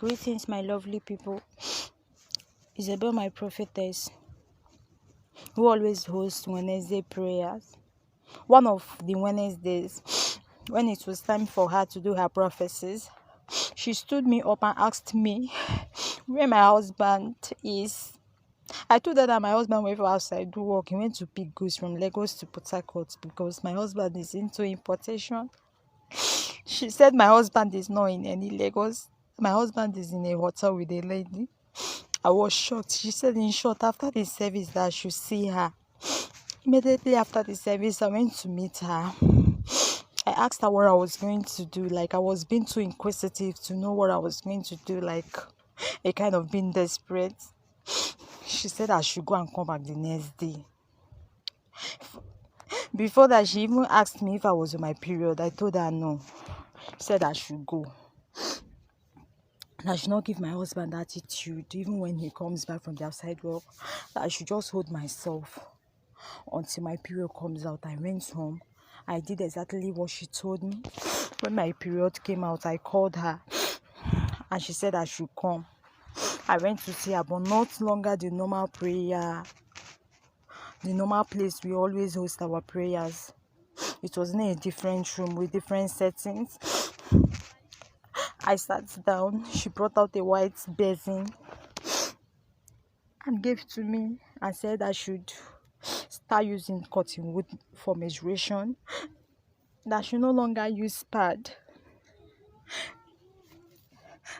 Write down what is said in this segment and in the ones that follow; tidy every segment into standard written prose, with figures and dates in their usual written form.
Greetings, my lovely people. Isabel, my prophetess, who always hosts Wednesday prayers. One of the Wednesdays, when it was time for her to do her prophecies, she stood me up and asked me where my husband is. I told her that my husband went outside to work. He went to pick goods from Lagos to Port Harcourt because my husband is into importation. She said my husband is not in any Lagos. My husband is in a hotel with a lady. I was shocked. She said in short, after the service that I should see her. Immediately after the service, I went to meet her. I asked her what I was going to do. Like, I was being too inquisitive to know what I was going to do, like a kind of being desperate. She said I should go and come back the next day. Before that, she even asked me if I was on my period. I told her no. She said I should go. And I should not give my husband attitude, even when he comes back from the outside work. That I should just hold myself until my period comes out. I went home. I did exactly what she told me. When my period came out, I called her and she said I should come. I went to see her, but not longer the normal prayer, the normal place we always host our prayers. It was in a different room with different settings. I sat down. She brought out a white basin and gave to me and said I should start using cotton wool for menstruation. That I should no longer use pad.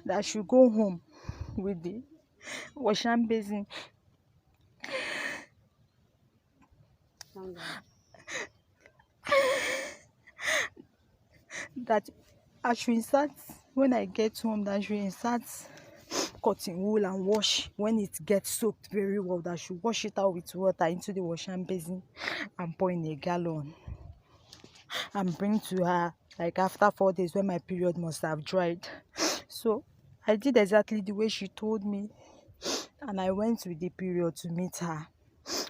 That I should go home with the washing basin. That I should insert, when I get home, that I should insert cotton wool and wash. When it gets soaked very well, that I should wash it out with water into the washing basin and pour in a gallon and bring to her, like after 4 days when my period must have dried. So I did exactly the way she told me, and I went with the period to meet her.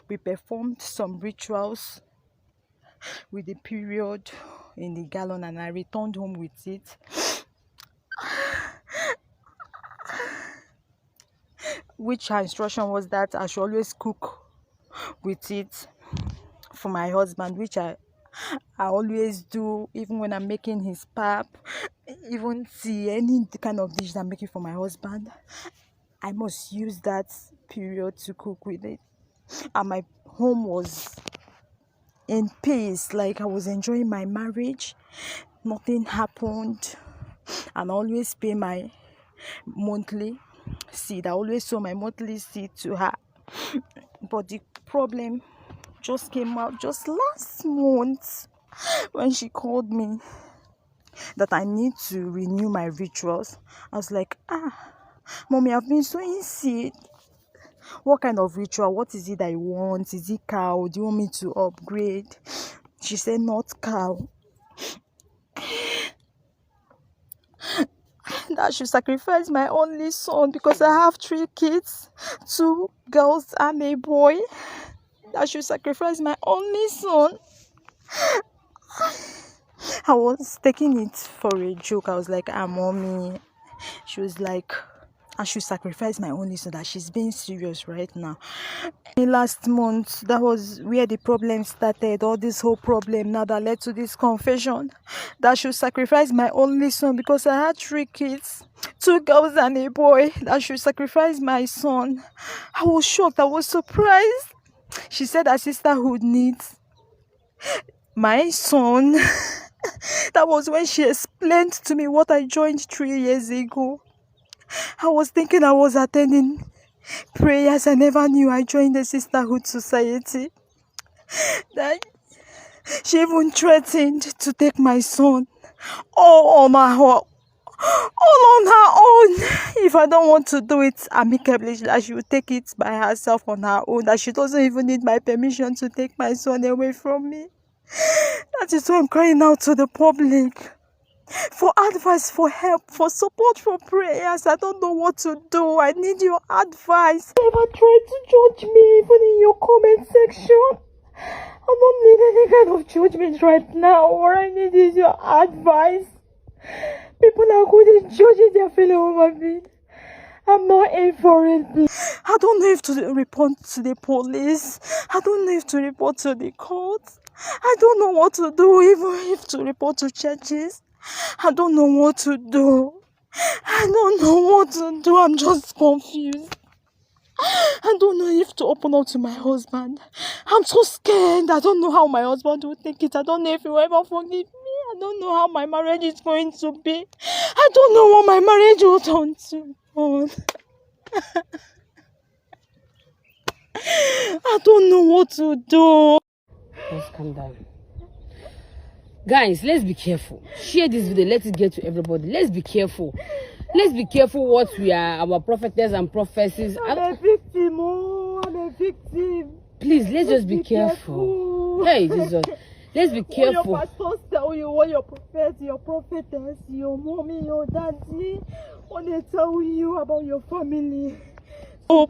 We performed some rituals with the period in the gallon and I returned home with it. Which her instruction was that I should always cook with it for my husband, which I always do, even when I'm making his pap, even tea, any kind of dish that I'm making for my husband, I must use that period to cook with it. And my home was in peace, like I was enjoying my marriage. Nothing happened, and I always pay my monthly seed. I always sow my monthly seed to her. But the problem just came out just last month when she called me that I need to renew my rituals. I was like, Mommy, I've been sowing seed. What kind of ritual? What is it that you want? Is it cow? Do you want me to upgrade? She said, not cow. That I should sacrifice my only son because I have 3 kids, 2 girls and a boy. That I should sacrifice my only son. I was taking it for a joke. I was like, Mommy. She was like, I should sacrifice my only son. That she's being serious right now. Last month, that was where the problem started. All this whole problem now that led to this confession. That I should sacrifice my only son because I had 3 kids, 2 girls and a boy. That I should sacrifice my son. I was shocked. I was surprised. She said her sisterhood needs my son. That was when she explained to me what I joined 3 years ago. I was thinking I was attending prayers. I never knew I joined the Sisterhood Society. That she even threatened to take my son all on her own. If I don't want to do it amicably, that she will take it by herself on her own. That she doesn't even need my permission to take my son away from me. That is why I'm crying out to the public for advice, for help, for support, for prayers. I don't know what to do. I need your advice. Never try to judge me, even in your comment section. I don't need any kind of judgment right now. What I need is your advice. People are good at judging their fellow human beings. I'm not in for it. I don't know if to report to the police. I don't know if to report to the court. I don't know what to do, even if to report to churches. I don't know what to do. I don't know what to do. I'm just confused. I don't know if to open up to my husband. I'm so scared. I don't know how my husband will take it. I don't know if he will ever forgive me. I don't know how my marriage is going to be. I don't know what my marriage will turn to. I don't know what to do. Let's calm down. Guys, let's be careful. Share this video. Let it get to everybody. Let's be careful. Let's be careful what we are, our prophetess and prophecies. I'm a victim. I'm a victim. Please, let's just be careful. Hey, Jesus. Let's be careful. What your pastors tell you, what your prophets, your prophetess, your mommy, your daddy, what they tell you about your family. Oh,